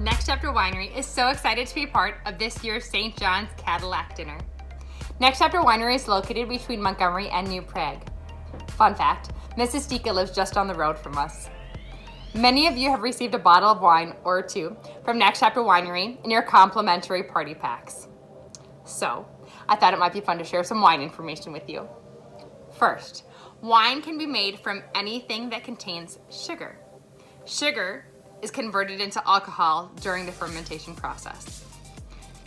Next Chapter Winery is so excited to be part of this year's St. John's Cadillac dinner. Next Chapter Winery is located between Montgomery and New Prague. Fun fact, Mrs. Stika lives just on the road from us. Many of you have received a bottle of wine or two from Next Chapter Winery in your complimentary party packs. So, I thought it might be fun to share some wine information with you. First, wine can be made from anything that contains sugar. Sugar is converted into alcohol during the fermentation process.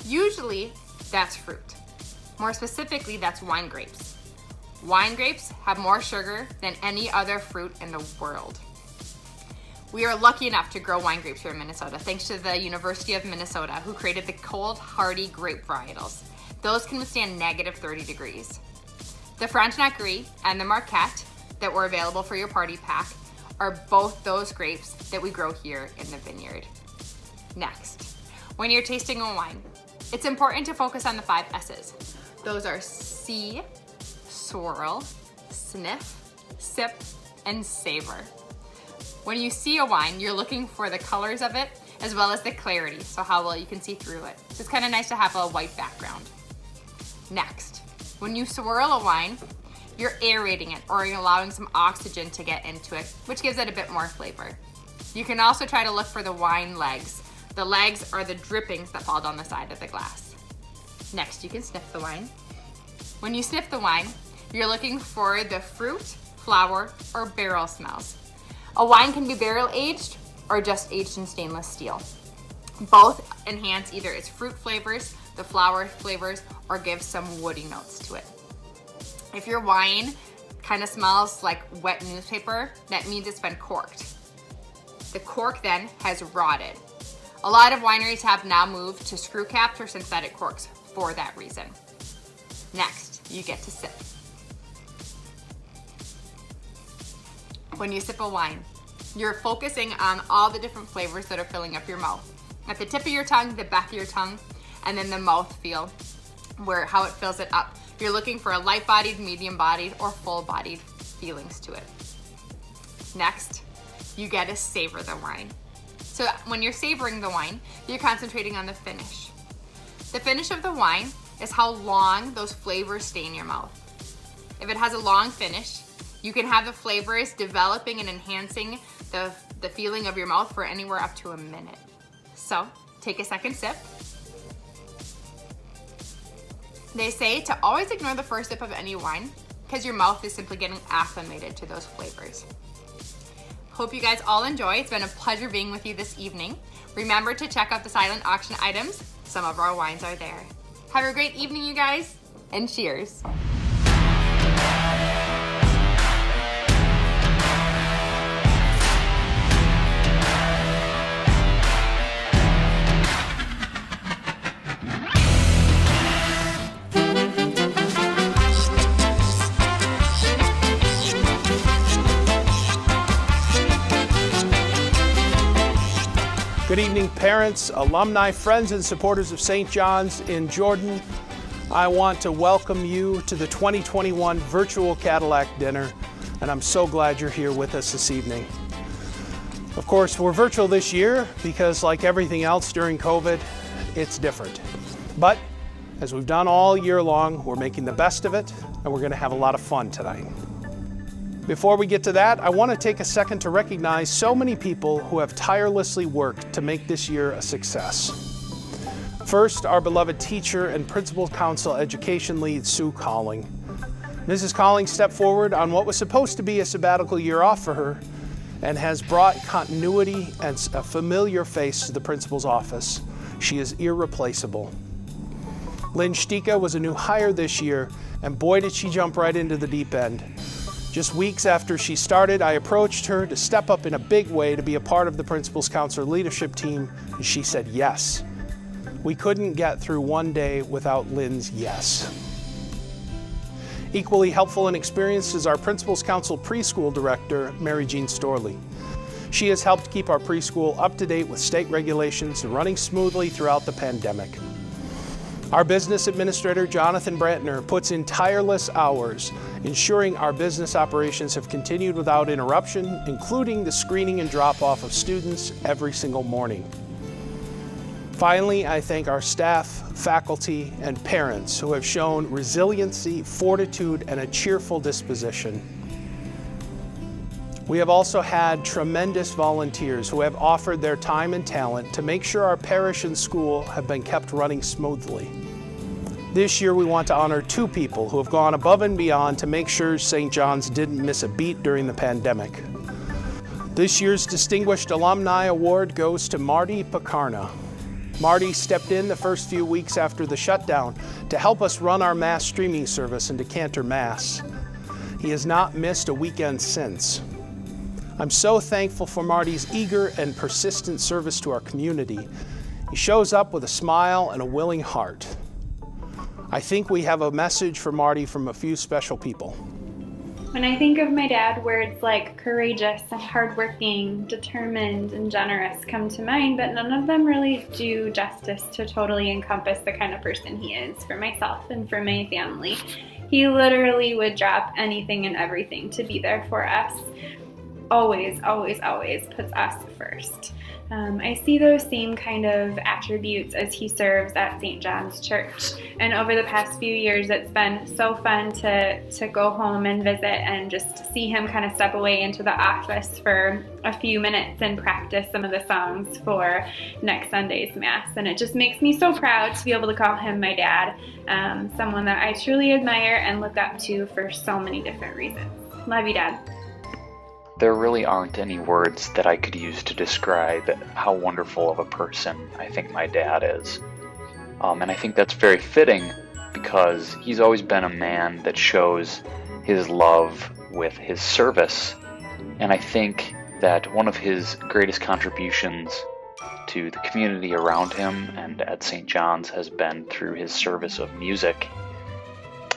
Usually, that's fruit. More specifically, that's wine grapes. Wine grapes have more sugar than any other fruit in the world. We are lucky enough to grow wine grapes here in Minnesota, thanks to the University of Minnesota, who created the cold, hardy grape varietals. Those can withstand negative 30 degrees. The Frontenac Gris and the Marquette that were available for your party pack are both those grapes that we grow here in the vineyard. Next, when you're tasting a wine, it's important to focus on the 5 S's. Those are see, swirl, sniff, sip, and savor. When you see a wine, you're looking for the colors of it as well as the clarity, so how well you can see through it. So it's kind of nice to have a white background. Next, when you swirl a wine, you're aerating it or you're allowing some oxygen to get into it, which gives it a bit more flavor. You can also try to look for the wine legs. The legs are the drippings that fall down the side of the glass. Next, you can sniff the wine. When you sniff the wine, you're looking for the fruit, flower, or barrel smells. A wine can be barrel aged or just aged in stainless steel. Both enhance either its fruit flavors, the flower flavors, or give some woody notes to it. If your wine kind of smells like wet newspaper, that means it's been corked. The cork then has rotted. A lot of wineries have now moved to screw caps or synthetic corks for that reason. Next, you get to sip. When you sip a wine, you're focusing on all the different flavors that are filling up your mouth. At the tip of your tongue, the back of your tongue, and then the mouth feel, how it fills it up. You're looking for a light-bodied, medium-bodied, or full-bodied feelings to it. Next, you get to savor the wine. So when you're savoring the wine, you're concentrating on the finish. The finish of the wine is how long those flavors stay in your mouth. If it has a long finish, you can have the flavors developing and enhancing the feeling of your mouth for anywhere up to a minute. So take a second sip. They say to always ignore the first sip of any wine because your mouth is simply getting acclimated to those flavors. Hope you guys all enjoy. It's been a pleasure being with you this evening. Remember to check out the silent auction items. Some of our wines are there. Have a great evening, you guys, and cheers. Good evening, parents, alumni, friends, and supporters of St. John's in Jordan. I want to welcome you to the 2021 virtual Cadillac dinner, and I'm so glad you're here with us this evening. Of course, we're virtual this year because, like everything else during COVID, it's different. But as we've done all year long, we're making the best of it, and we're going to have a lot of fun tonight. Before we get to that, I want to take a second to recognize so many people who have tirelessly worked to make this year a success. First, our beloved teacher and Principal Council Education Lead, Sue Calling. Mrs. Calling stepped forward on what was supposed to be a sabbatical year off for her and has brought continuity and a familiar face to the principal's office. She is irreplaceable. Lynn Stika was a new hire this year, and boy did she jump right into the deep end. Just weeks after she started, I approached her to step up in a big way to be a part of the Principal's Council leadership team, and she said yes. We couldn't get through one day without Lynn's yes. Equally helpful and experienced is our Principal's Council preschool director, Mary Jean Storley. She has helped keep our preschool up to date with state regulations and running smoothly throughout the pandemic. Our business administrator, Jonathan Brantner, puts in tireless hours, ensuring our business operations have continued without interruption, including the screening and drop-off of students every single morning. Finally, I thank our staff, faculty, and parents who have shown resiliency, fortitude, and a cheerful disposition. We have also had tremendous volunteers who have offered their time and talent to make sure our parish and school have been kept running smoothly. This year we want to honor 2 people who have gone above and beyond to make sure St. John's didn't miss a beat during the pandemic. This year's Distinguished Alumni Award goes to Marty Picarna. Marty stepped in the first few weeks after the shutdown to help us run our Mass streaming service and to cantor Mass. He has not missed a weekend since. I'm so thankful for Marty's eager and persistent service to our community. He shows up with a smile and a willing heart. I think we have a message for Marty from a few special people. When I think of my dad, words like courageous and hardworking, determined and generous come to mind, but none of them really do justice to totally encompass the kind of person he is for myself and for my family. He literally would drop anything and everything to be there for us. Always, always, always puts us first. I see those same kind of attributes as he serves at St. John's Church. And over the past few years, it's been so fun to go home and visit and just see him kind of step away into the office for a few minutes and practice some of the songs for next Sunday's Mass. And it just makes me so proud to be able to call him my dad, someone that I truly admire and look up to for so many different reasons. Love you, Dad. There really aren't any words that I could use to describe how wonderful of a person I think my dad is. And I think that's very fitting because he's always been a man that shows his love with his service. And I think that one of his greatest contributions to the community around him and at St. John's has been through his service of music.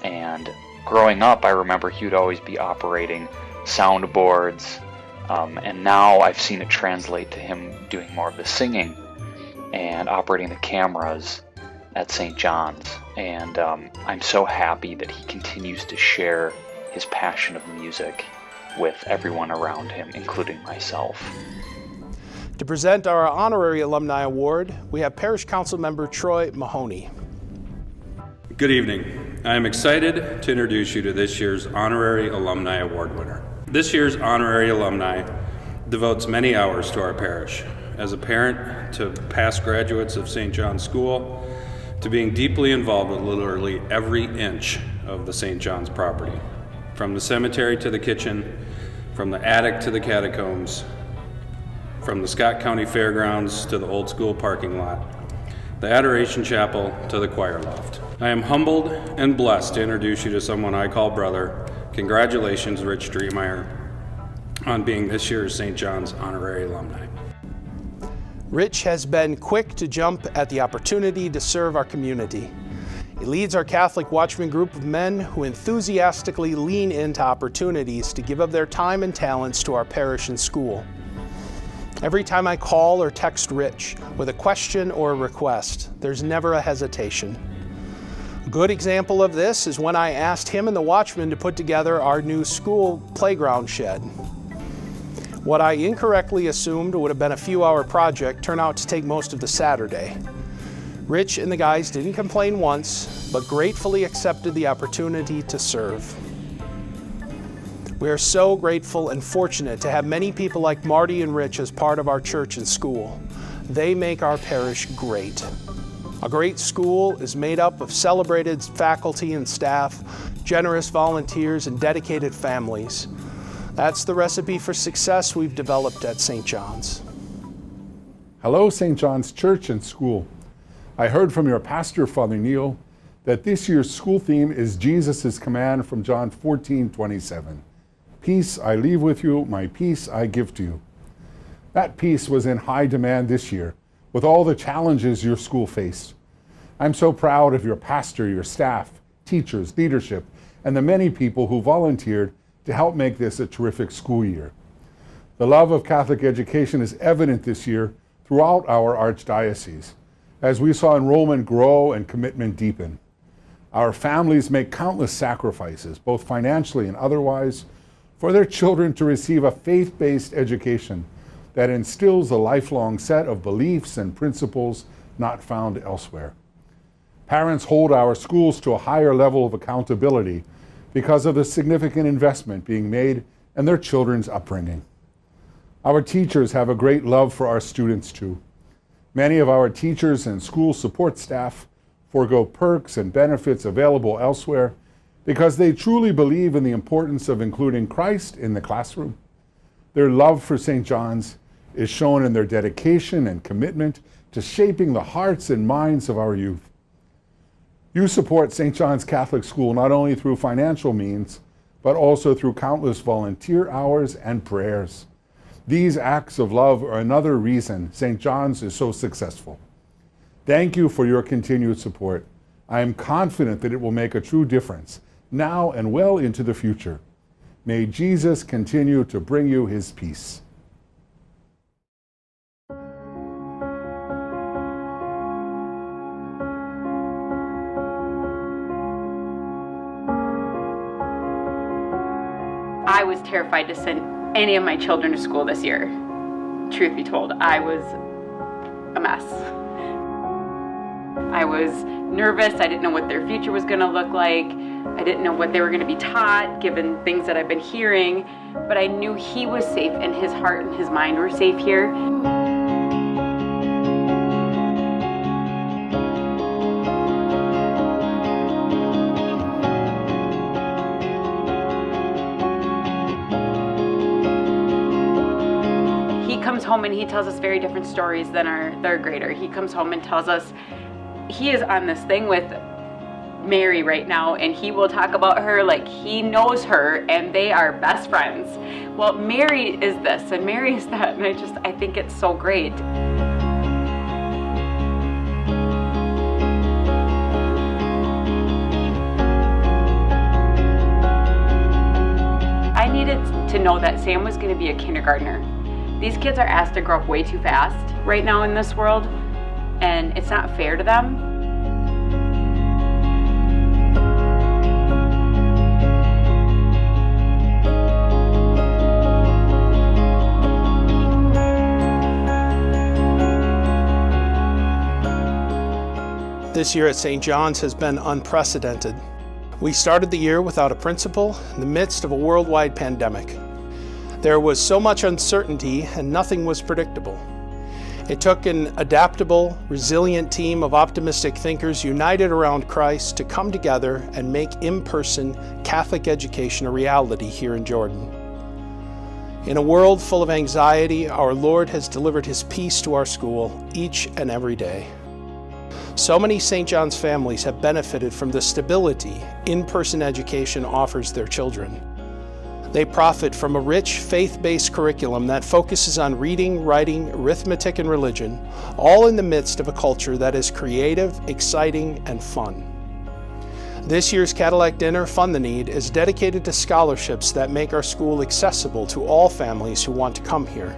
And growing up, I remember he would always be operating soundboards, and now I've seen it translate to him doing more of the singing and operating the cameras at St. John's. And I'm so happy that he continues to share his passion of music with everyone around him, including myself. To present our Honorary Alumni Award, we have Parish Council Member Troy Mahoney. Good evening. I am excited to introduce you to this year's Honorary Alumni Award winner. This year's Honorary Alumni devotes many hours to our parish. As a parent to past graduates of St. John's School, to being deeply involved with literally every inch of the St. John's property, from the cemetery to the kitchen, from the attic to the catacombs, from the Scott County Fairgrounds to the old school parking lot, the Adoration Chapel to the choir loft. I am humbled and blessed to introduce you to someone I call brother. Congratulations, Rich Dreemeyer, on being this year's St. John's Honorary Alumni. Rich has been quick to jump at the opportunity to serve our community. He leads our Catholic Watchman group of men who enthusiastically lean into opportunities to give of their time and talents to our parish and school. Every time I call or text Rich with a question or a request, there's never a hesitation. A good example of this is when I asked him and the Watchman to put together our new school playground shed. What I incorrectly assumed would have been a few-hour project turned out to take most of the Saturday. Rich and the guys didn't complain once, but gratefully accepted the opportunity to serve. We are so grateful and fortunate to have many people like Marty and Rich as part of our church and school. They make our parish great. A great school is made up of celebrated faculty and staff, generous volunteers, and dedicated families. That's the recipe for success we've developed at St. John's. Hello, St. John's Church and School. I heard from your pastor, Father Neil, that this year's school theme is Jesus' command from John 14:27. Peace I leave with you, my peace I give to you. That peace was in high demand this year, with all the challenges your school faced. I'm so proud of your pastor, your staff, teachers, leadership, and the many people who volunteered to help make this a terrific school year. The love of Catholic education is evident this year throughout our archdiocese, as we saw enrollment grow and commitment deepen. Our families make countless sacrifices, both financially and otherwise, for their children to receive a faith-based education that instills a lifelong set of beliefs and principles not found elsewhere. Parents hold our schools to a higher level of accountability because of the significant investment being made in their children's upbringing. Our teachers have a great love for our students too. Many of our teachers and school support staff forego perks and benefits available elsewhere because they truly believe in the importance of including Christ in the classroom. Their love for St. John's is shown in their dedication and commitment to shaping the hearts and minds of our youth. You support St. John's Catholic School not only through financial means, but also through countless volunteer hours and prayers. These acts of love are another reason St. John's is so successful. Thank you for your continued support. I am confident that it will make a true difference now and well into the future. May Jesus continue to bring you his peace. I was terrified to send any of my children to school this year. Truth be told, I was a mess. I was nervous. I didn't know what their future was going to look like. I didn't know what they were going to be taught, given things that I've been hearing. But I knew he was safe and his heart and his mind were safe here. He comes home and he tells us very different stories than our third grader. He comes home and tells us he is on this thing with Mary right now, and he will talk about her like he knows her and they are best friends. Well, Mary is this and Mary is that, and I think it's so great. I needed to know that Sam was going to be a kindergartner. These kids are asked to grow up way too fast right now in this world, and it's not fair to them. This year at St. John's has been unprecedented. We started the year without a principal in the midst of a worldwide pandemic. There was so much uncertainty and nothing was predictable. It took an adaptable, resilient team of optimistic thinkers united around Christ to come together and make in-person Catholic education a reality here in Jordan. In a world full of anxiety, our Lord has delivered his peace to our school each and every day. So many St. John's families have benefited from the stability in-person education offers their children. They profit from a rich, faith-based curriculum that focuses on reading, writing, arithmetic, and religion, all in the midst of a culture that is creative, exciting, and fun. This year's Cadillac Dinner Fund the Need is dedicated to scholarships that make our school accessible to all families who want to come here.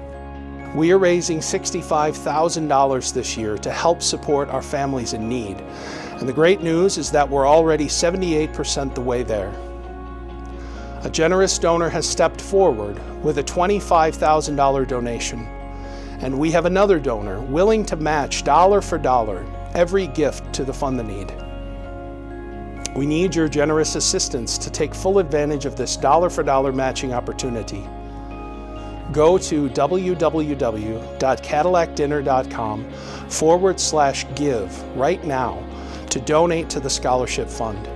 We are raising $65,000 this year to help support our families in need. And the great news is that we're already 78% the way there. A generous donor has stepped forward with a $25,000 donation. And we have another donor willing to match dollar for dollar every gift to the Fund the Need. We need your generous assistance to take full advantage of this dollar for dollar matching opportunity. Go to www.cadillacdinner.com/give right now to donate to the scholarship fund.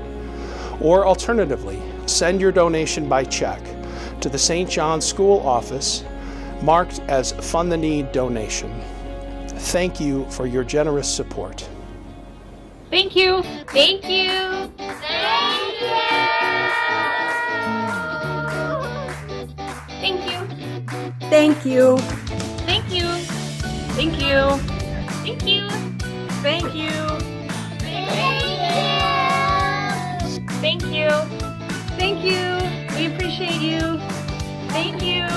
Or alternatively, send your donation by check to the St. John's School office marked as Fund the Need donation. Thank you for your generous support. Thank you. Thank you. Thank you. Thank you. Thank you. Thank you. Thank you. Thank you. Thank you. Thank you. Thank you. We appreciate you. Thank you.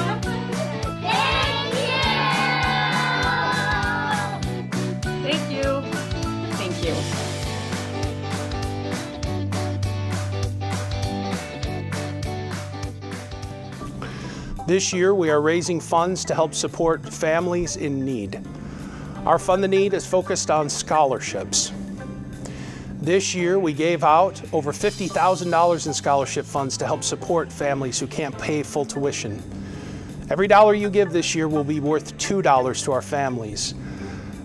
Thank you. Thank you. This year, we are raising funds to help support families in need. Our Fund the Need is focused on scholarships. This year, we gave out over $50,000 in scholarship funds to help support families who can't pay full tuition. Every dollar you give this year will be worth $2 to our families.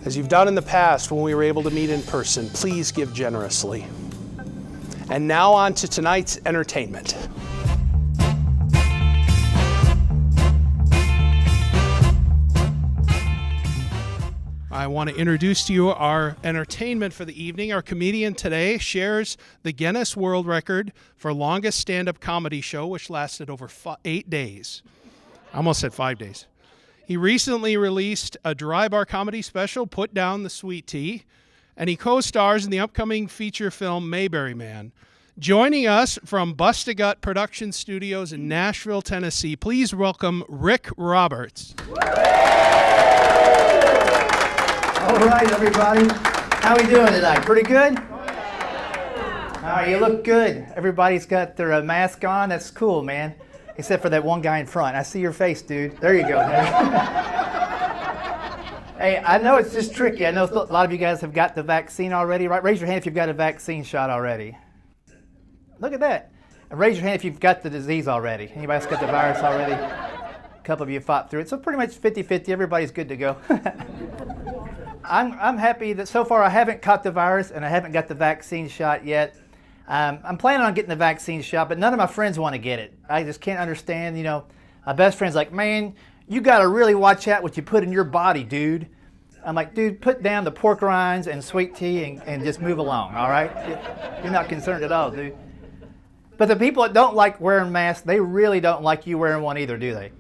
As you've done in the past when we were able to meet in person, please give generously. And now on to tonight's entertainment. I want to introduce to you our entertainment for the evening. Our comedian today shares the Guinness World Record for longest stand-up comedy show, which lasted over 8 days. I almost said 5 days. He recently released a dry bar comedy special, Put Down the Sweet Tea, and he co-stars in the upcoming feature film Mayberry Man. Joining us from Bust-A-Gut Production Studios in Nashville, Tennessee, please welcome Rick Roberts. All right, everybody. How we doing tonight? Pretty good? All right, you look good. Everybody's got their mask on. That's cool, man. Except for that one guy in front. I see your face, dude. There you go. Hey, I know it's just tricky. I know a lot of you guys have got the vaccine already, right? Raise your hand if you've got a vaccine shot already. Look at that. And raise your hand if you've got the disease already. Anybody else got the virus already? A couple of you fought through it. So pretty much 50-50. Everybody's good to go. I'm happy that so far I haven't caught the virus and I haven't got the vaccine shot yet. I'm planning on getting the vaccine shot, but none of my friends want to get it. I just can't understand, my best friend's like, man, you got to really watch out what you put in your body, dude. I'm like, dude, put down the pork rinds and sweet tea and just move along, all right? You're not concerned at all, dude. But the people that don't like wearing masks, they really don't like you wearing one either, do they?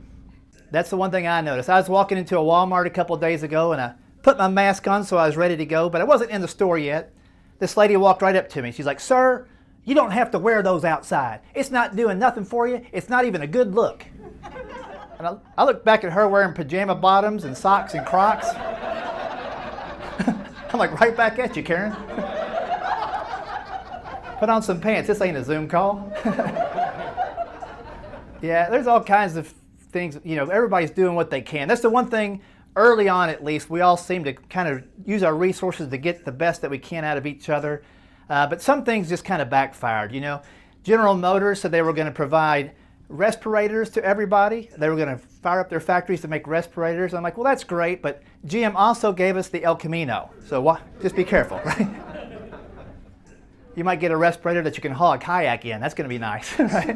That's the one thing I noticed. I was walking into a Walmart a couple of days ago and I put my mask on so I was ready to go, but I wasn't in the store yet. This lady walked right up to me. She's like, sir, you don't have to wear those outside. It's not doing nothing for you. It's not even a good look. And I looked back at her wearing pajama bottoms and socks and Crocs. I'm like, right back at you, Karen. Put on some pants. This ain't a Zoom call. Yeah, there's all kinds of things. Everybody's doing what they can. That's the one thing. Early on, at least, we all seem to kind of use our resources to get the best that we can out of each other. But some things just kind of backfired, General Motors said they were going to provide respirators to everybody. They were going to fire up their factories to make respirators. I'm like, well, that's great, but GM also gave us the El Camino. So just be careful, right? You might get a respirator that you can haul a kayak in. That's going to be nice, right?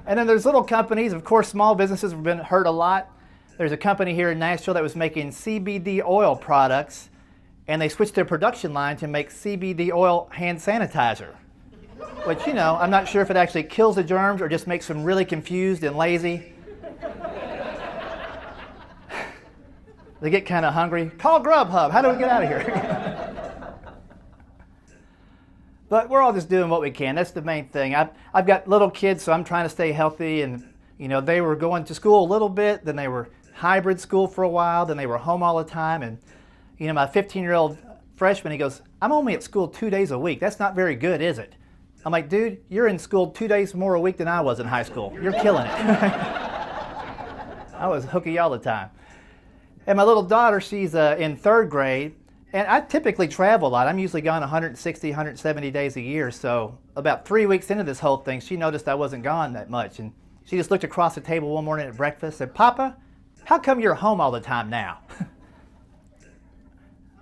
And then there's little companies. Of course, small businesses have been hurt a lot. There's a company here in Nashville that was making CBD oil products, and they switched their production line to make CBD oil hand sanitizer, which, I'm not sure if it actually kills the germs or just makes them really confused and lazy. They get kind of hungry. Call Grubhub. How do we get out of here? But we're all just doing what we can. That's the main thing. I've got little kids, so I'm trying to stay healthy, and they were going to school a little bit, then they were hybrid school for a while, then they were home all the time, and my 15-year-old freshman, he goes, I'm only at school 2 days a week. That's not very good, is it? I'm like, dude, you're in school 2 days more a week than I was in high school. You're killing it. I was hooky all the time. And my little daughter, she's in 3rd grade, and I typically travel a lot. I'm usually gone 160, 170 days a year, so about 3 weeks into this whole thing, she noticed I wasn't gone that much, and she just looked across the table one morning at breakfast and said, Papa, how come you're home all the time now?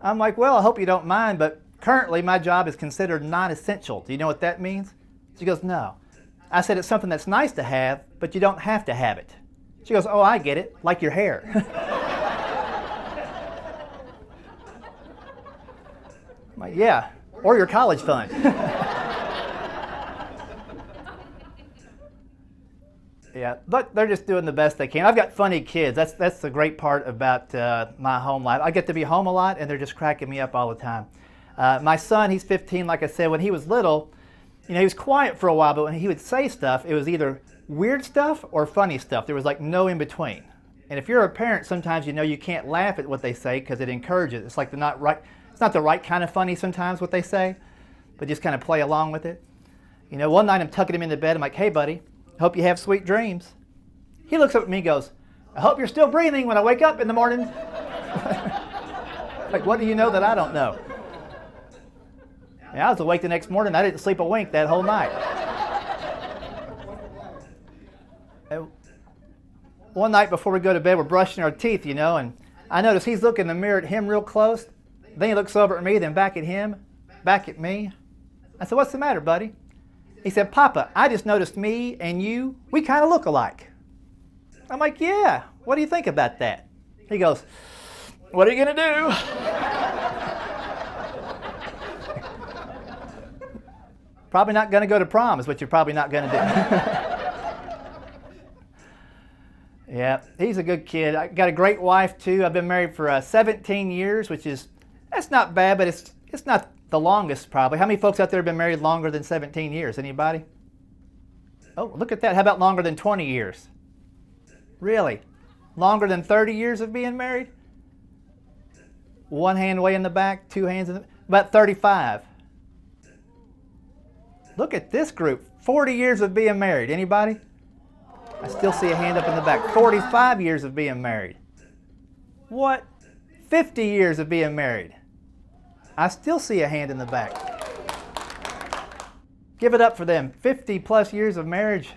I'm like, well, I hope you don't mind, but currently my job is considered non-essential. Do you know what that means? She goes, no. I said, it's something that's nice to have, but you don't have to have it. She goes, oh, I get it, like your hair. I'm like, yeah, or your college fund. Yeah, but they're just doing the best they can. I've got funny kids. That's the great part about my home life. I get to be home a lot, and they're just cracking me up all the time. My son, he's 15, like I said. When he was little, he was quiet for a while, but when he would say stuff, it was either weird stuff or funny stuff. There was like no in between. And if you're a parent, sometimes you can't laugh at what they say because it encourages. It's like it's not the right kind of funny sometimes what they say, but just kind of play along with it. One night I'm tucking him into bed. I'm like, hey, buddy. Hope you have sweet dreams. He looks up at me and goes, I hope you're still breathing when I wake up in the morning. Like, what do you know that I don't know? And I was awake the next morning. I didn't sleep a wink that whole night. And one night before we go to bed, we're brushing our teeth, you know, and I notice he's looking in the mirror at him real close. Then he looks over at me, then back at him, back at me. I said, "What's the matter, buddy?" He said, "Papa, I just noticed me and you, we kind of look alike." I'm like, "Yeah, what do you think about that?" He goes, "What are you going to do?" Probably not going to go to prom is what you're probably not going to do. Yeah, he's a good kid. I got a great wife too. I've been married for 17 years, that's not bad, but it's not the longest probably. How many folks out there have been married longer than 17 years? Anybody? Oh, look at that. How about longer than 20 years? Really? Longer than 30 years of being married? One hand way in the back, two hands in the about 35. Look at this group. 40 years of being married. Anybody? I still see a hand up in the back. 45 years of being married. What? 50 years of being married. I still see a hand in the back. Give it up for them. 50 plus years of marriage.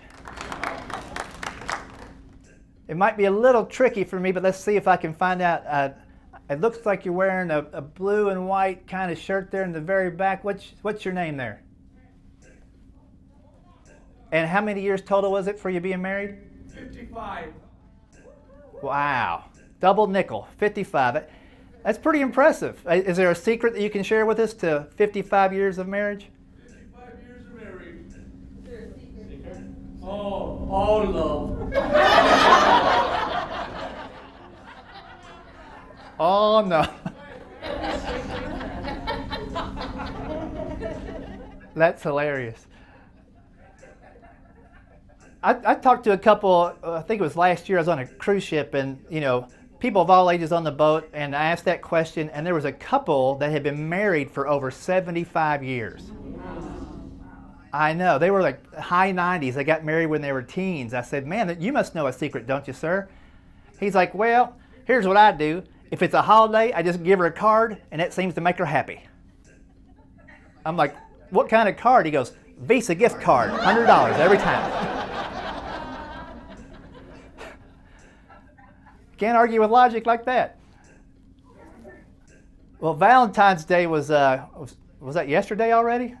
It might be a little tricky for me, but let's see if I can find out. It looks like you're wearing a blue and white kind of shirt there in the very back. What's your name there? And how many years total was it for you being married? 55. Wow. Double nickel, 55. That's pretty impressive. Is there a secret that you can share with us to 55 years of marriage? 55 years of marriage. Is there a secret? Oh, all love. Oh, no. That's hilarious. I talked to a couple, I think it was last year, I was on a cruise ship, and, you know, people of all ages on the boat, and I asked that question, and there was a couple that had been married for over 75 years. I know. They were like high 90s. They got married when they were teens. I said, "Man, you must know a secret, don't you, sir?" He's like, "Well, here's what I do. If it's a holiday, I just give her a card, and that seems to make her happy." I'm like, "What kind of card?" He goes, "Visa gift card, $100 every time." Can't argue with logic like that. Well, Valentine's Day was that yesterday already?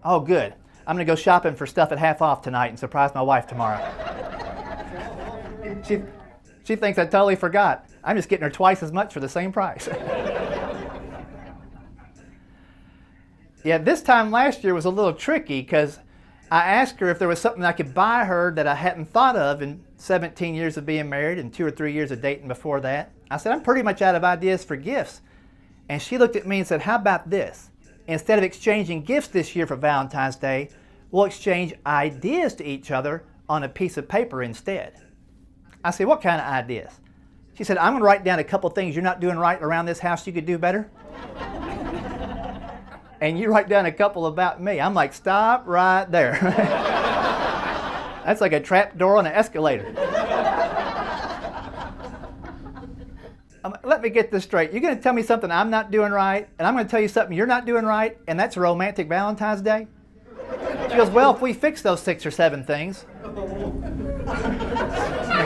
Oh, good. I'm going to go shopping for stuff at half off tonight and surprise my wife tomorrow. She thinks I totally forgot. I'm just getting her twice as much for the same price. Yeah, this time last year was a little tricky because I asked her if there was something I could buy her that I hadn't thought of in 17 years of being married and 2 or 3 years of dating before that. I said, "I'm pretty much out of ideas for gifts." And she looked at me and said, "How about this? Instead of exchanging gifts this year for Valentine's Day, we'll exchange ideas to each other on a piece of paper instead." I said, "What kind of ideas?" She said, "I'm going to write down a couple things you're not doing right around this house you could do better. And you write down a couple about me." I'm like, "Stop right there." That's like a trap door on an escalator. Let me get this straight. You're going to tell me something I'm not doing right, and I'm going to tell you something you're not doing right, and that's a romantic Valentine's Day? She goes, "Well, if we fix those 6 or 7 things."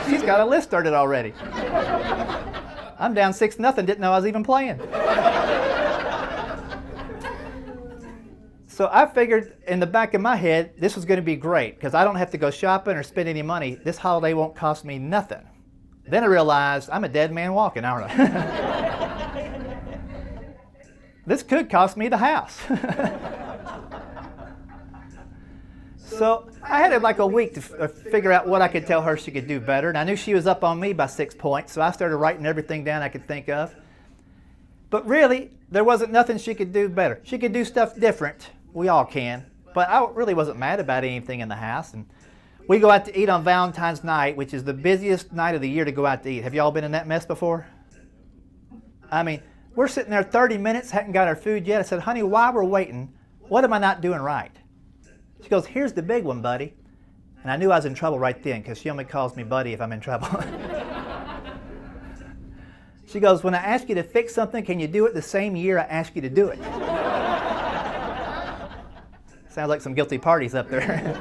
She's got a list started already. I'm down 6-0, didn't know I was even playing. So I figured in the back of my head, this was going to be great because I don't have to go shopping or spend any money. This holiday won't cost me nothing. Then I realized I'm a dead man walking, aren't I? This could cost me the house. So I had like a week to figure out what I could tell her she could do better. And I knew she was up on me by 6 points, so I started writing everything down I could think of. But really, there wasn't nothing she could do better. She could do stuff different. We all can. But I really wasn't mad about anything in the house. And we go out to eat on Valentine's night, which is the busiest night of the year to go out to eat. Have you all been in that mess before? I mean, we're sitting there 30 minutes, hadn't got our food yet. I said, "Honey, while we're waiting, what am I not doing right?" She goes, "Here's the big one, buddy." And I knew I was in trouble right then because she only calls me buddy if I'm in trouble. She goes, when I ask you to fix something, can you do it the same year I ask you to do it? Sounds like some guilty parties up there.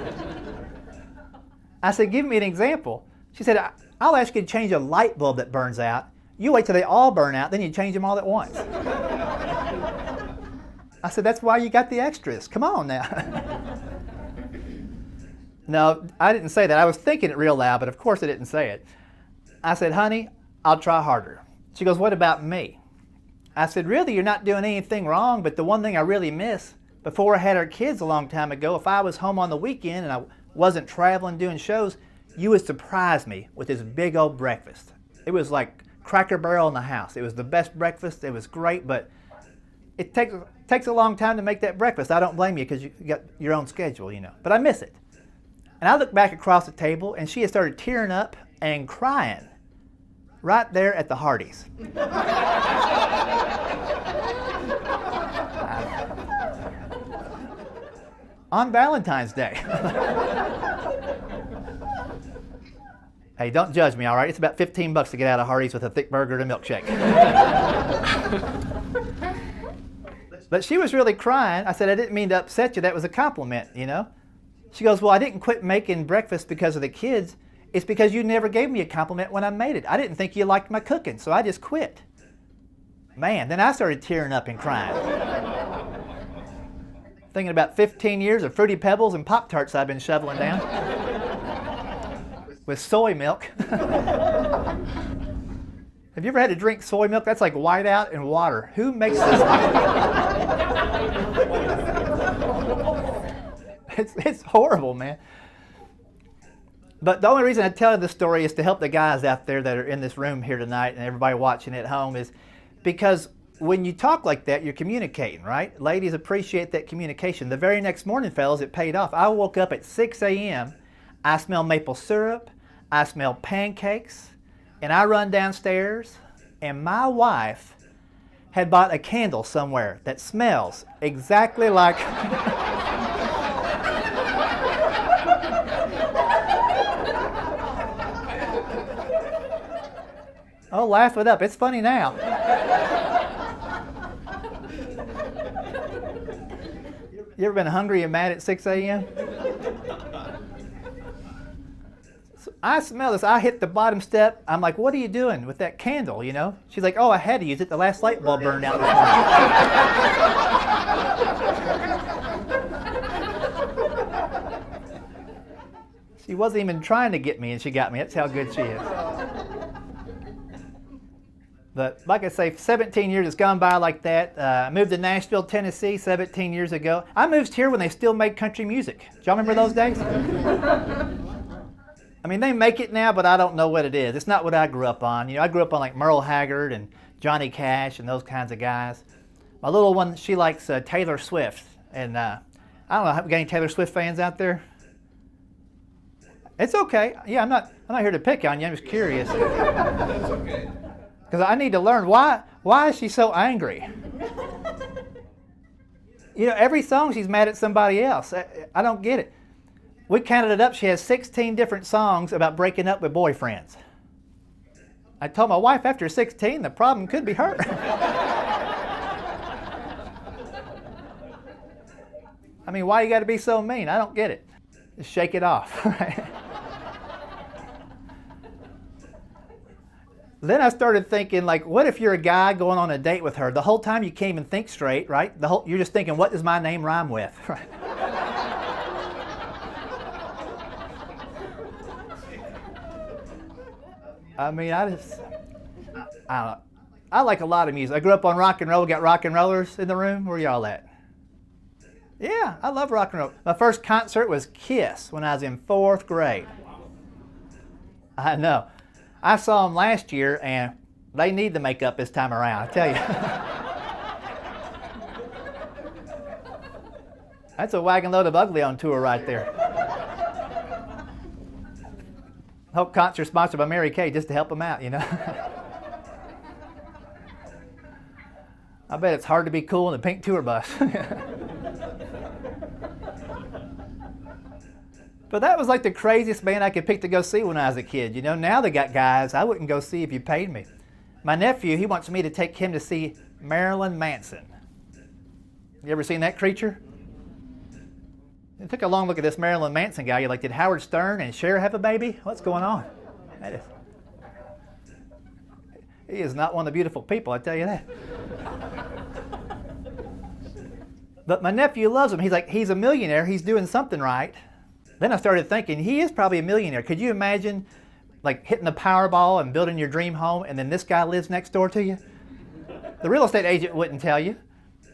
I said, give me an example. She said, I'll ask you to change a light bulb that burns out. You wait till they all burn out, then you change them all at once. I said, that's why you got the extras. Come on now. No, I didn't say that. I was thinking it real loud, but of course I didn't say it. I said, honey, I'll try harder. She goes, what about me? I said, really, you're not doing anything wrong, but the one thing I really miss, before I had our kids a long time ago, if I was home on the weekend and I wasn't traveling doing shows, you would surprise me with this big old breakfast. It was like Cracker Barrel in the house. It was the best breakfast. It was great, but it takes a long time to make that breakfast. I don't blame you because you got your own schedule, you know. But I miss it. And I looked back across the table, and she had started tearing up and crying right there at the Hardee's. On Valentine's Day. Hey, don't judge me, all right? It's about $15 to get out of Hardee's with a thick burger and a milkshake. But she was really crying. I said, I didn't mean to upset you. That was a compliment, you know? She goes, well, I didn't quit making breakfast because of the kids. It's because you never gave me a compliment when I made it. I didn't think you liked my cooking, so I just quit. Man, then I started tearing up and crying. Thinking about 15 years of Fruity Pebbles and Pop-Tarts I've been shoveling down. With soy milk. Have you ever had to drink soy milk? That's like whiteout and water. Who makes this? It's horrible, man. But the only reason I tell you this story is to help the guys out there that are in this room here tonight and everybody watching at home, is because when you talk like that, you're communicating, right? Ladies appreciate that communication. The very next morning, fellas, it paid off. I woke up at 6 a.m. I smell maple syrup. I smell pancakes. And I run downstairs, and my wife had bought a candle somewhere that smells exactly like... Oh, laugh it up. It's funny now. You ever been hungry and mad at 6 a.m.? So I smell this. I hit the bottom step. I'm like, what are you doing with that candle, you know? She's like, oh, I had to use it. The last light bulb burned out this morning. She wasn't even trying to get me, and she got me. That's how good she is. But like I say, 17 years has gone by like that. I moved to Nashville, Tennessee 17 years ago. I moved here when they still made country music. Do y'all remember those days? I mean, they make it now, but I don't know what it is. It's not what I grew up on. You know, I grew up on like Merle Haggard and Johnny Cash and those kinds of guys. My little one, she likes Taylor Swift. And I don't know, got any Taylor Swift fans out there? It's okay. Yeah, I'm not here to pick on you. I'm just curious. That's okay. Because I need to learn why is she so angry? You know, every song she's mad at somebody else. I don't get it. We counted it up. She has 16 different songs about breaking up with boyfriends. I told my wife after 16 the problem could be her. I mean, why you got to be so mean? I don't get it. Just shake it off. Right? Then I started thinking, like, what if you're a guy going on a date with her? The whole time you can't even think straight, right? You're just thinking, what does my name rhyme with? Right? I mean, I don't know. I like a lot of music. I grew up on rock and roll. Got rock and rollers in the room. Where y'all at? Yeah, I love rock and roll. My first concert was Kiss when I was in 4th grade. I know. I saw them last year, and they need the makeup this time around, I tell you. That's a wagon load of ugly on tour right there. Whole concert sponsored by Mary Kay just to help them out, you know. I bet it's hard to be cool in a pink tour bus. But that was like the craziest band I could pick to go see when I was a kid. You know, now they got guys I wouldn't go see if you paid me. My nephew, he wants me to take him to see Marilyn Manson. You ever seen that creature? I took a long look at this Marilyn Manson guy. You're like, did Howard Stern and Cher have a baby? What's going on? He is not one of the beautiful people, I tell you that. But my nephew loves him. He's like, he's a millionaire. He's doing something right. Then I started thinking, he is probably a millionaire. Could you imagine like hitting the Powerball and building your dream home, and then this guy lives next door to you? The real estate agent wouldn't tell you.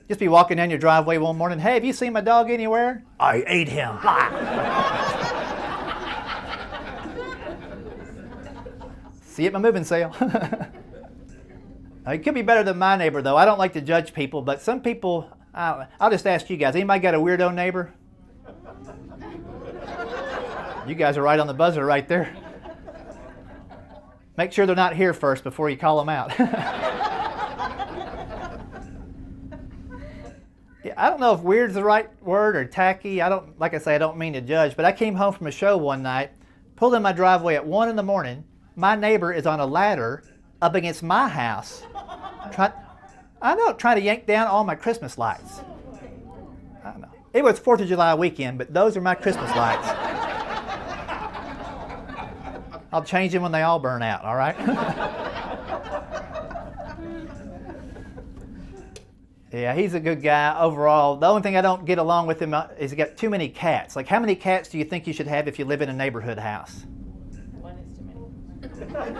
Just be walking down your driveway one morning, hey, have you seen my dog anywhere? I ate him. See you at my moving sale. It could be better than my neighbor, though. I don't like to judge people, but some people, I'll just ask you guys, anybody got a weirdo neighbor? You guys are right on the buzzer right there. Make sure they're not here first before you call them out. Yeah, I don't know if weird's the right word or tacky. Like I say, I don't mean to judge, but I came home from a show one night, pulled in my driveway at 1 in the morning. My neighbor is on a ladder up against my house, trying to yank down all my Christmas lights. I don't know. It was 4th of July weekend, but those are my Christmas lights. I'll change them when they all burn out, all right? Yeah, he's a good guy overall. The only thing I don't get along with him is he's got too many cats. Like, how many cats do you think you should have if you live in a neighborhood house? One is too many.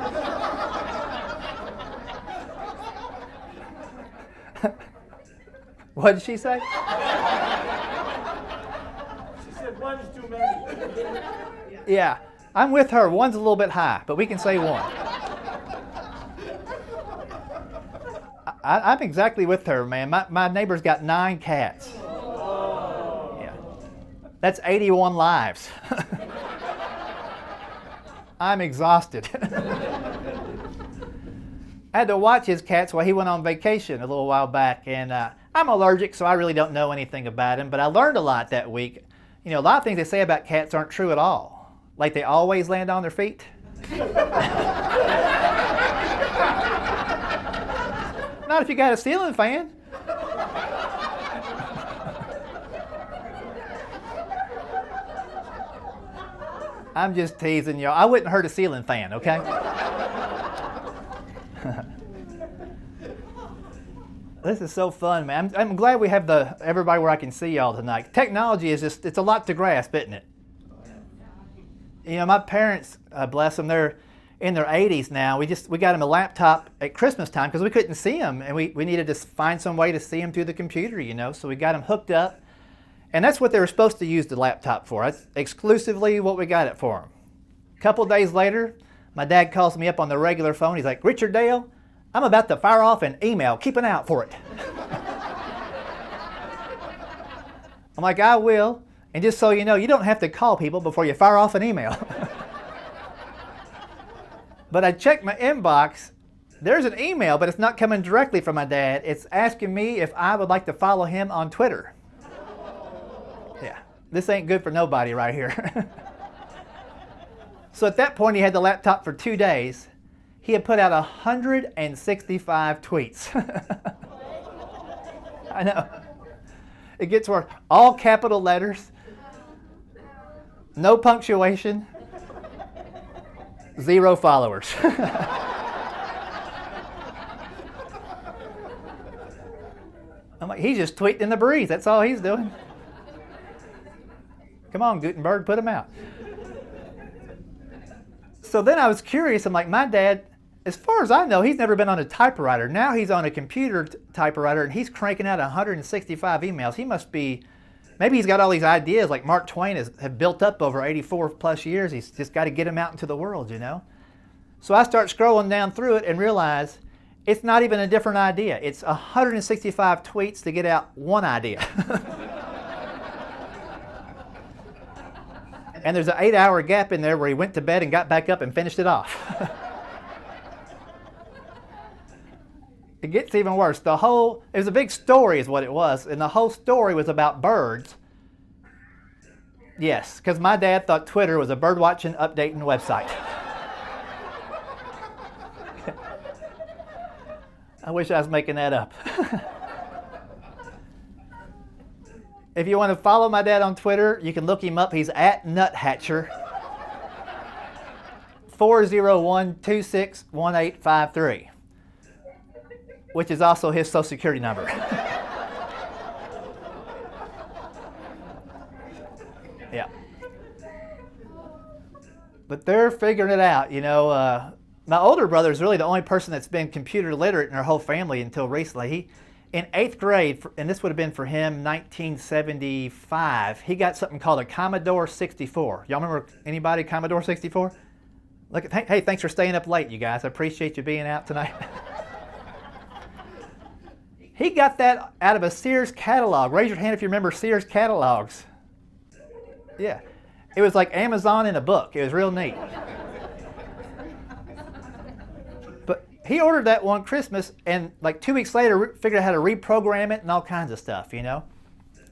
What did she say? She said one's too many. Yeah, I'm with her. One's a little bit high, but we can say one. I'm exactly with her, man. My neighbor's got 9 cats. Yeah. That's 81 lives. I'm exhausted. I had to watch his cats while he went on vacation a little while back, and I'm allergic, so I really don't know anything about him, but I learned a lot that week. You know, a lot of things they say about cats aren't true at all. Like they always land on their feet. Not if you got a ceiling fan. I'm just teasing y'all. I wouldn't hurt a ceiling fan, okay? This is so fun, man. I'm glad we have everybody where I can see y'all tonight. Technology is it's a lot to grasp, isn't it? You know, my parents, bless them, they're in their 80s now. We got them a laptop at Christmas time because we couldn't see them, and we needed to find some way to see them through the computer, you know. So we got them hooked up, and that's what they were supposed to use the laptop for. That's exclusively what we got it for them. A couple days later, my dad calls me up on the regular phone. He's like, Richard Dale, I'm about to fire off an email. Keep an eye out for it. I'm like, I will. And just so you know, you don't have to call people before you fire off an email. But I checked my inbox. There's an email, but it's not coming directly from my dad. It's asking me if I would like to follow him on Twitter. Yeah, this ain't good for nobody right here. So at that point, he had the laptop for 2 days. He had put out 165 tweets. I know. It gets worse. All capital letters, no punctuation, 0 followers. I'm like, he's just tweeting in the breeze. That's all he's doing. Come on, Gutenberg, put him out. So then I was curious. I'm like, my dad, as far as I know, he's never been on a typewriter. Now he's on a computer typewriter, and he's cranking out 165 emails. He must be, maybe he's got all these ideas like Mark Twain have built up over 84 plus years. He's just got to get them out into the world, you know. So I start scrolling down through it and realize it's not even a different idea. It's 165 tweets to get out one idea. And there's an 8-hour gap in there where he went to bed and got back up and finished it off. It gets even worse. It was a big story is what it was, and the whole story was about birds. Yes, because my dad thought Twitter was a bird watching, updating website. I wish I was making that up. If you want to follow my dad on Twitter, you can look him up. He's at Nuthatcher. 401-261853, which is also his Social Security number. Yeah. But they're figuring it out, you know. My older brother is really the only person that's been computer literate in our whole family until recently. In 8th grade, and this would have been for him 1975, he got something called a Commodore 64. Y'all remember anybody Commodore 64? Look, hey, thanks for staying up late, you guys. I appreciate you being out tonight. He got that out of a Sears catalog. Raise your hand if you remember Sears catalogs. Yeah. It was like Amazon in a book. It was real neat. But he ordered that one Christmas, and like 2 weeks later, figured out how to reprogram it and all kinds of stuff, you know.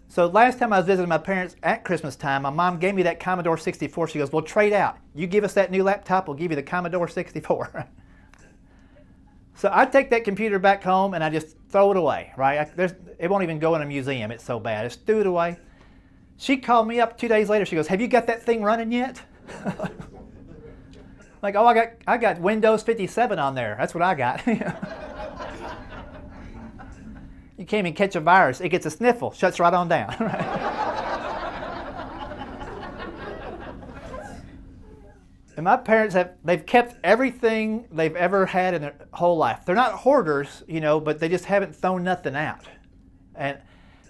So last time I was visiting my parents at Christmas time, my mom gave me that Commodore 64. She goes, well, trade out. You give us that new laptop, we'll give you the Commodore 64. So I take that computer back home and I just throw it away, right? It won't even go in a museum. It's so bad. I just threw it away. She called me up 2 days later. She goes, have you got that thing running yet? Like, oh, I got Windows 57 on there. That's what I got. You can't even catch a virus. It gets a sniffle, shuts right on down. And my parents they've kept everything they've ever had in their whole life. They're not hoarders, you know, but they just haven't thrown nothing out. And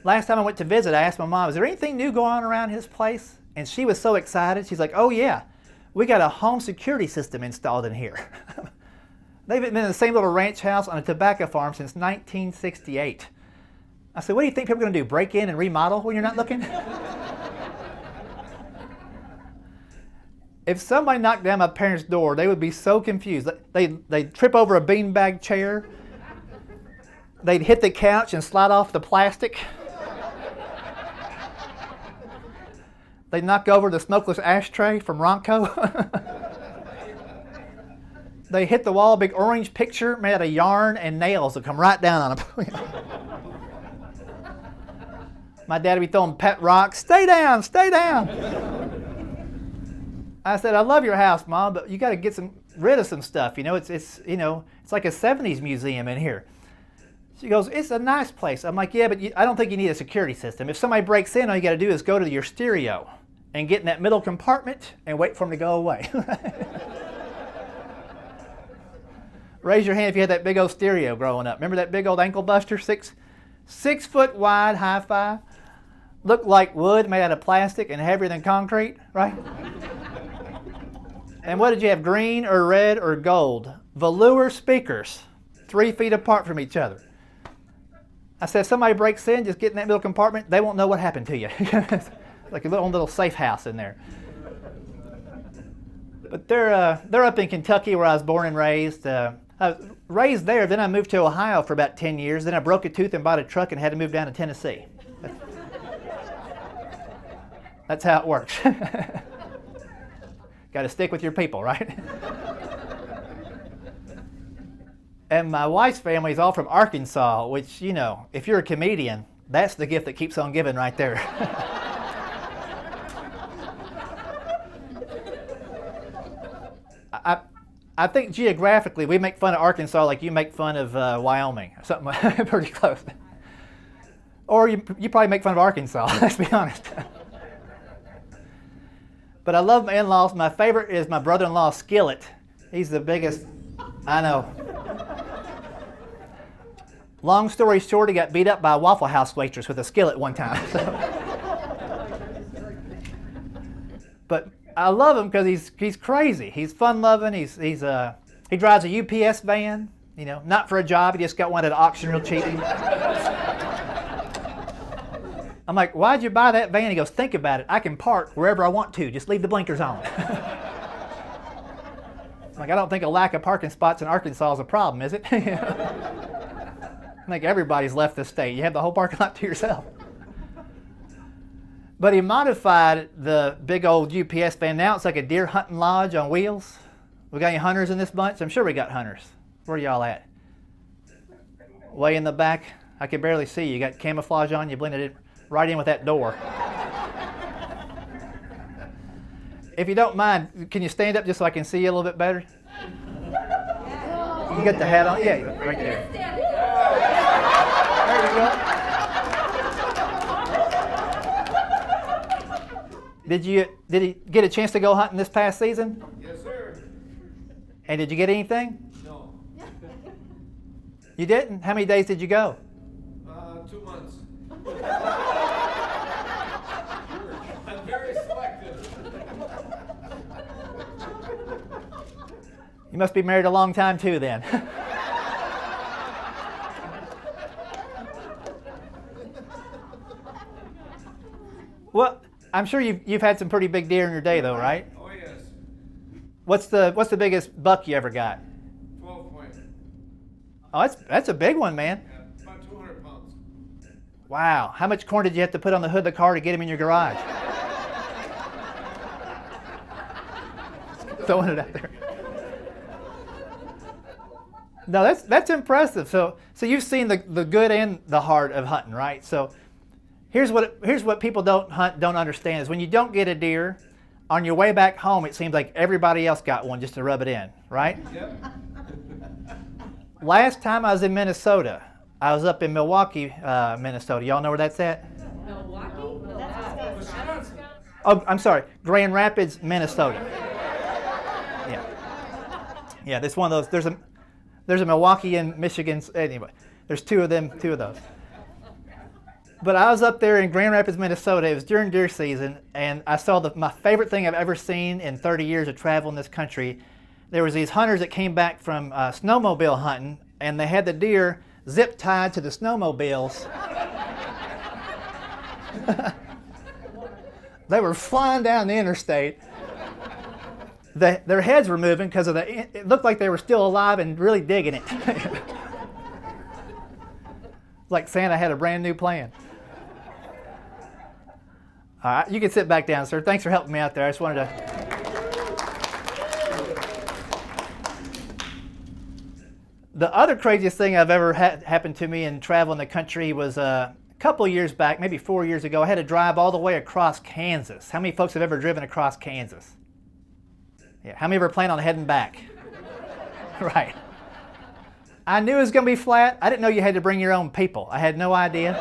last time I went to visit, I asked my mom, is there anything new going on around his place? And she was so excited. She's like, oh yeah, we got a home security system installed in here. They've been in the same little ranch house on a tobacco farm since 1968. I said, what do you think people are going to do, break in and remodel when you're not looking? If somebody knocked down my parents' door, they would be so confused. They'd trip over a beanbag chair. They'd hit the couch and slide off the plastic. They'd knock over the smokeless ashtray from Ronco. They hit the wall, a big orange picture made out of yarn and nails that come right down on them. My dad would be throwing pet rocks. Stay down, stay down. I said, I love your house, Mom, but you got to get rid of some stuff. You know, it's like a 70s museum in here. She goes, it's a nice place. I'm like, yeah, but I don't think you need a security system. If somebody breaks in, all you got to do is go to your stereo and get in that middle compartment and wait for them to go away. Raise your hand if you had that big old stereo growing up. Remember that big old ankle buster, 6 foot wide hi-fi? Looked like wood made out of plastic and heavier than concrete, right? And what did you have, green or red or gold? Velour speakers, 3 feet apart from each other. I said, if somebody breaks in, just get in that middle compartment, they won't know what happened to you. Like a little safe house in there. But they're up in Kentucky where I was born and raised. I was raised there, then I moved to Ohio for about 10 years. Then I broke a tooth and bought a truck and had to move down to Tennessee. That's how it works. Got to stick with your people, right? And my wife's family is all from Arkansas, which, you know, if you're a comedian, that's the gift that keeps on giving right there. I think geographically we make fun of Arkansas like you make fun of Wyoming, something pretty close. Or you probably make fun of Arkansas, let's be honest. But I love my in-laws. My favorite is my brother-in-law, Skillet. He's the biggest, I know. Long story short, he got beat up by a Waffle House waitress with a skillet one time. But I love him because he's crazy. He's fun-loving. He drives a UPS van, you know, not for a job. He just got one at an auction real cheap. I'm like, why'd you buy that van? He goes, think about it. I can park wherever I want to. Just leave the blinkers on. I'm like, I don't think a lack of parking spots in Arkansas is a problem, is it? I think everybody's left the state. You have the whole parking lot to yourself. But he modified the big old UPS van. Now it's like a deer hunting lodge on wheels. We got any hunters in this bunch? I'm sure we got hunters. Where are y'all at? Way in the back, I can barely see you. You got camouflage on, you blended it right in with that door. If you don't mind, can you stand up just so I can see you a little bit better? You got the hat on? Yeah, right there. There you go. Did he get a chance to go hunting this past season? Yes, sir. And did you get anything? No. You didn't? How many days did you go? 2 months. I'm very selective. You must be married a long time too then. Well, I'm sure you've had some pretty big deer in your day though, right? Oh, yes. What's the biggest buck you ever got? 12 point. Oh, that's a big one, man. Yeah, about 200 pounds. Wow. How much corn did you have to put on the hood of the car to get him in your garage? Throwing it out there. No, that's impressive. So you've seen the good and the hard of hunting, right? So here's what people don't understand is when you don't get a deer, on your way back home, it seems like everybody else got one just to rub it in, right? Yep. Last time I was in Minnesota, I was up in Milwaukee, Minnesota. Y'all know where that's at? Wisconsin. Oh, I'm sorry, Grand Rapids, Minnesota. Yeah, yeah. There's one of those. There's a Milwaukee and Michigan. Anyway, there's two of those. But I was up there in Grand Rapids, Minnesota. It was during deer season, and I saw my favorite thing I've ever seen in 30 years of travel in this country. There was these hunters that came back from snowmobile hunting, and they had the deer zip tied to the snowmobiles. They were flying down the interstate. Their heads were moving because it looked like they were still alive and really digging it. Like Santa had a brand new plan. All right, you can sit back down, sir. Thanks for helping me out there. I just wanted to. The other craziest thing I've ever had happen to me in traveling the country was a couple years back, maybe 4 years ago. I had to drive all the way across Kansas. How many folks have ever driven across Kansas? Yeah. How many ever plan on heading back? Right. I knew it was going to be flat. I didn't know you had to bring your own people. I had no idea.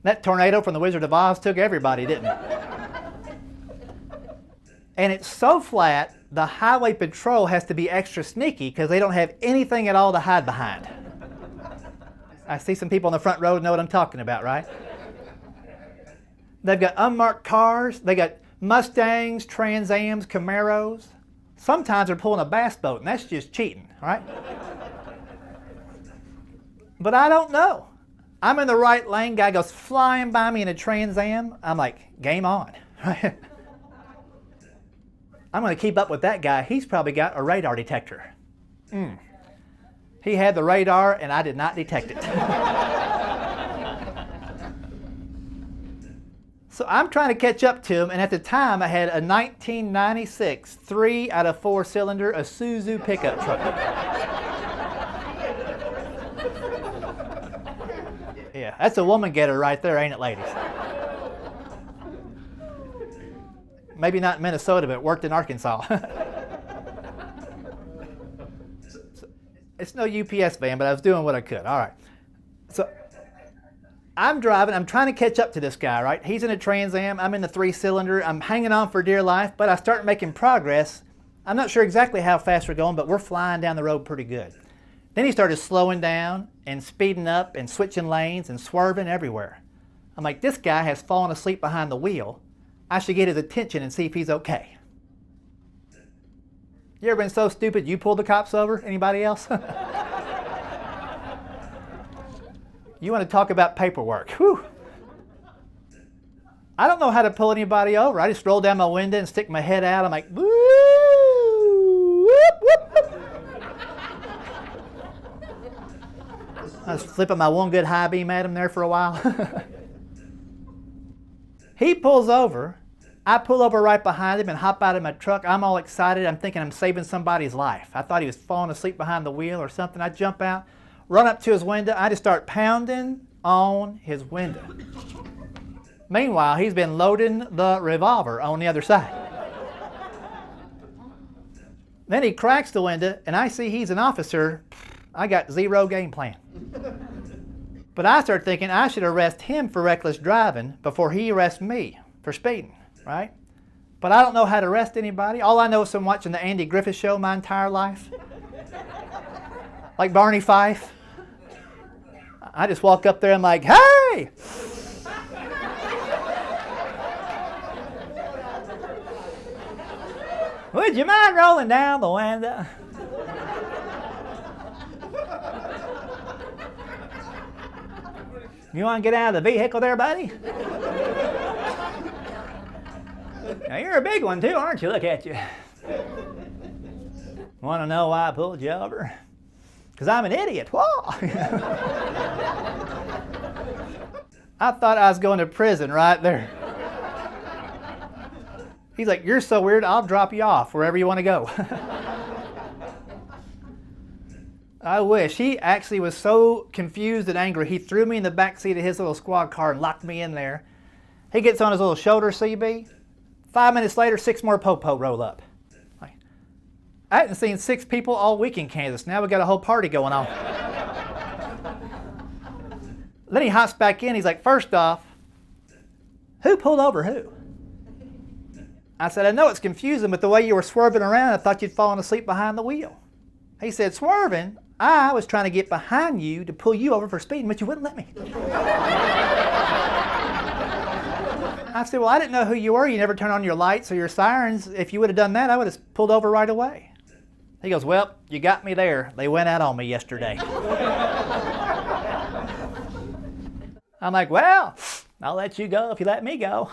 That tornado from the Wizard of Oz took everybody, didn't it? And it's so flat, the highway patrol has to be extra sneaky because they don't have anything at all to hide behind. I see some people on the front row know what I'm talking about, right? They've got unmarked cars. They got Mustangs, Trans Ams, Camaros. Sometimes they're pulling a bass boat, and that's just cheating, right? But I don't know. I'm in the right lane. Guy goes flying by me in a Trans Am. I'm like, game on. I'm going to keep up with that guy. He's probably got a radar detector. He had the radar, and I did not detect it. So I'm trying to catch up to him, and at the time I had a 1996 3 out of 4 cylinder Isuzu pickup truck. Yeah, that's a woman getter right there, ain't it, ladies? Maybe not in Minnesota, but it worked in Arkansas. It's no UPS van, but I was doing what I could. All right. So I'm driving. I'm trying to catch up to this guy, right? He's in a Trans Am. I'm in the 3-cylinder. I'm hanging on for dear life, but I start making progress. I'm not sure exactly how fast we're going, but we're flying down the road pretty good. Then he started slowing down and speeding up and switching lanes and swerving everywhere. I'm like, this guy has fallen asleep behind the wheel. I should get his attention and see if he's okay. You ever been so stupid you pulled the cops over? Anybody else? You want to talk about paperwork? Whew. I don't know how to pull anybody over. I just roll down my window and stick my head out. I'm like, woo, whoop, whoop, whoop. I was flipping my one good high beam at him there for a while. He pulls over, I pull over right behind him and hop out of my truck. I'm all excited. I'm thinking I'm saving somebody's life. I thought he was falling asleep behind the wheel or something. I jump out, run up to his window. I just start pounding on his window. Meanwhile, he's been loading the revolver on the other side. Then he cracks the window, and I see he's an officer. I got zero game plan. But I start thinking I should arrest him for reckless driving before he arrests me for speeding, right? But I don't know how to arrest anybody. All I know is from watching the Andy Griffith Show my entire life. Like Barney Fife. I just walk up there and I'm like, hey! Would you mind rolling down the window? You want to get out of the vehicle there, buddy? Now, you're a big one too, aren't you? Look at you. Want to know why I pulled you over? Because I'm an idiot. Whoa! I thought I was going to prison right there. He's like, you're so weird, I'll drop you off wherever you want to go. I wish. He actually was so confused and angry, he threw me in the back seat of his little squad car and locked me in there. He gets on his little shoulder CB. 5 minutes later, 6 more popo roll up. I hadn't seen 6 people all week in Kansas. Now we got a whole party going on. Then he hops back in. He's like, first off, who pulled over who? I said, I know it's confusing, but the way you were swerving around, I thought you'd fallen asleep behind the wheel. He said, swerving? I was trying to get behind you to pull you over for speeding, but you wouldn't let me. I said, well, I didn't know who you were. You never turn on your lights or your sirens. If you would have done that, I would have pulled over right away. He goes, well, you got me there. They went out on me yesterday. I'm like, well, I'll let you go if you let me go.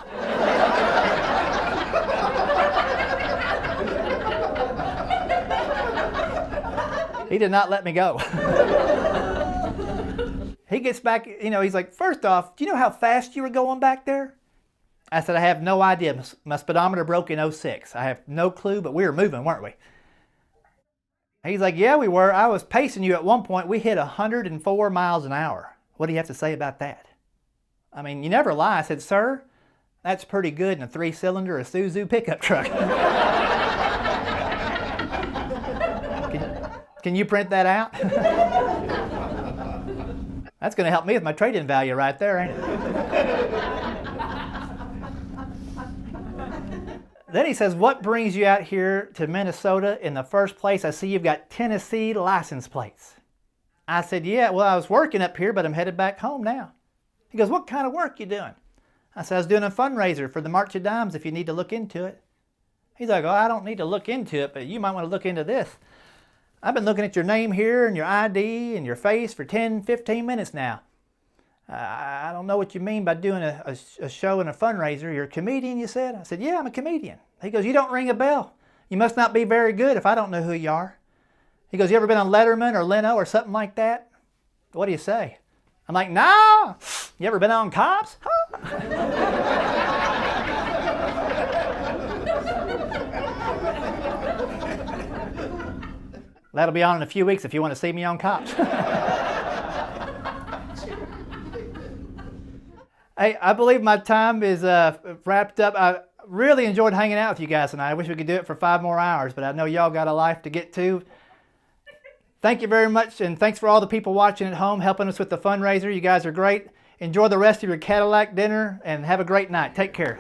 He did not let me go. He gets back, he's like, first off, do you know how fast you were going back there? I said, I have no idea. My speedometer broke in 06. I have no clue, but we were moving, weren't we? He's like, yeah, we were. I was pacing you at one point. We hit 104 miles an hour. What do you have to say about that? I mean, you never lie. I said, sir, that's pretty good in a 3-cylinder Isuzu pickup truck. Can you print that out? That's going to help me with my trade-in value right there, ain't it? Then he says, what brings you out here to Minnesota in the first place? I see you've got Tennessee license plates. I said, yeah, well, I was working up here, but I'm headed back home now. He goes, what kind of work you doing? I said, I was doing a fundraiser for the March of Dimes if you need to look into it. He's like, oh, I don't need to look into it, but you might want to look into this. I've been looking at your name here and your ID and your face for 10, 15 minutes now. I don't know what you mean by doing a show and a fundraiser. You're a comedian, you said? I said, yeah, I'm a comedian. He goes, you don't ring a bell. You must not be very good if I don't know who you are. He goes, you ever been on Letterman or Leno or something like that? What do you say? I'm like, no. You ever been on Cops? Huh? That'll be on in a few weeks if you want to see me on Cops. Hey, I believe my time is wrapped up. I really enjoyed hanging out with you guys tonight. I wish we could do it for 5 more hours, but I know y'all got a life to get to. Thank you very much, and thanks for all the people watching at home, helping us with the fundraiser. You guys are great. Enjoy the rest of your Cadillac dinner, and have a great night. Take care.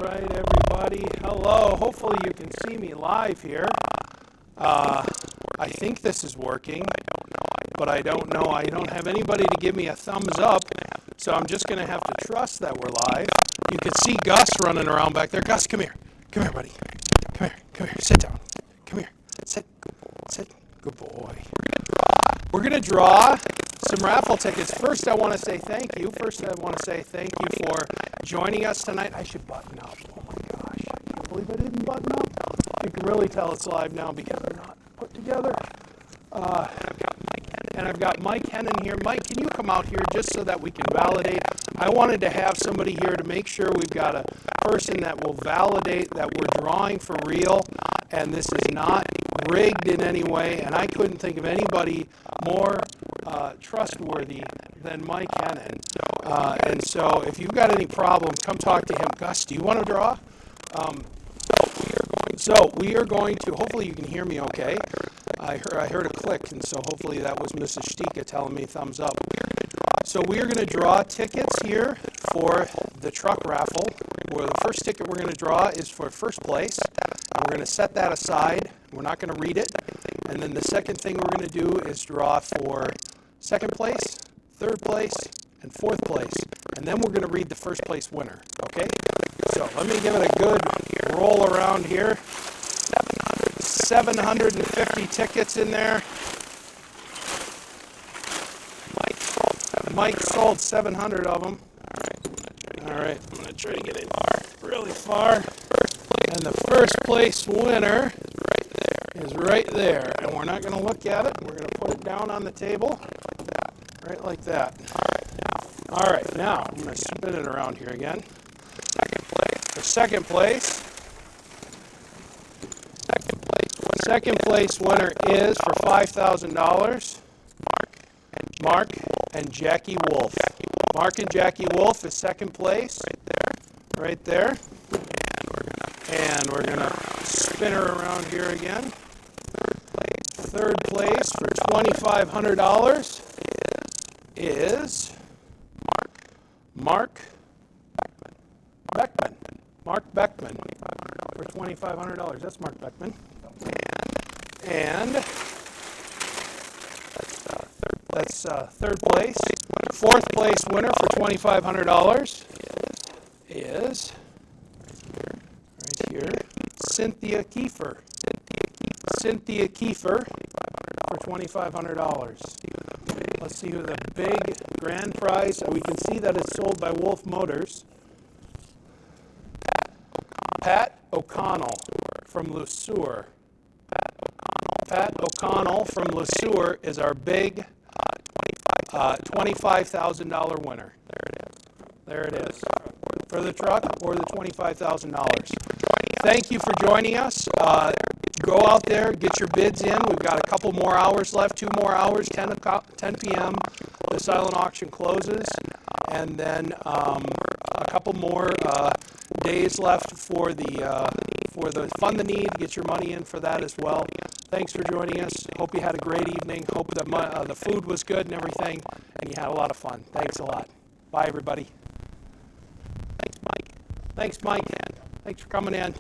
right, everybody. Hello. Hopefully you can see me live here. I think this is working, but I don't know. I don't have anybody to give me a thumbs up, so I'm just going to have to trust that we're live. You can see Gus running around back there. Gus, come here. Come here, buddy. Come here. Come here. Sit down. Come here. Sit. Sit. Good boy. We're going to draw some raffle tickets. First, I want to say thank you. First, I want to say thank you for joining us tonight. I should button up. Oh my gosh. I can't believe I didn't button up. You can really tell it's live now because they're not put together. And I've got Mike Hennon here. Mike, can you come out here just so that we can validate? I wanted to have somebody here to make sure we've got a person that will validate that we're drawing for real and this is not rigged in any way. And I couldn't think of anybody more trustworthy than Mike Hennon. And so if you've got any problems, come talk to him. Gus, do you want to draw? So we are going to, hopefully you can hear me okay. I heard a click, and so hopefully that was Mrs. Stika telling me thumbs up. So we are going to draw tickets here for the truck raffle, where the first ticket we're going to draw is for first place. And we're going to set that aside. We're not going to read it. And then the second thing we're going to do is draw for second place, third place, and fourth place. And then we're going to read the first place winner, okay? So let me give it a good roll around here. 750 tickets in there. Mike sold 700 of them. All right, I'm going to try to get it really far. And the first place winner is right there. And we're not going to look at it. We're going to put it down on the table. Right like that. All right, now I'm going to spin it around here again. For second place. Second place winner is for $5,000. Mark and Jackie Wolf. Mark and Jackie Wolf is second place. Right there. And we're going to spin her around here again. Third place for $2,500 is Mark Beckman. Mark Beckman for $2,500. That's Mark Beckman. And that's third place. Fourth place winner for $2,500 is right here, Cynthia Kiefer. Cynthia Kiefer for $2,500. Let's see who the big grand prize. We can see that it's sold by Wolf Motors. Pat O'Connell from Le Sueur. Pat O'Connell from Le Sueur is our big $25,000 winner. There it is. For the truck or the $25,000. Thank you for joining us. Go out there, get your bids in. We've got a couple more hours left, 2 more hours, 10 p.m. The silent auction closes. And then a couple more days left for the Fund the Need. Get your money in for that as well. Thanks for joining us. Hope you had a great evening. Hope the food was good and everything, and you had a lot of fun. Thanks a lot. Bye, everybody. Thanks, Mike. Thanks, Mike. Thanks for coming in.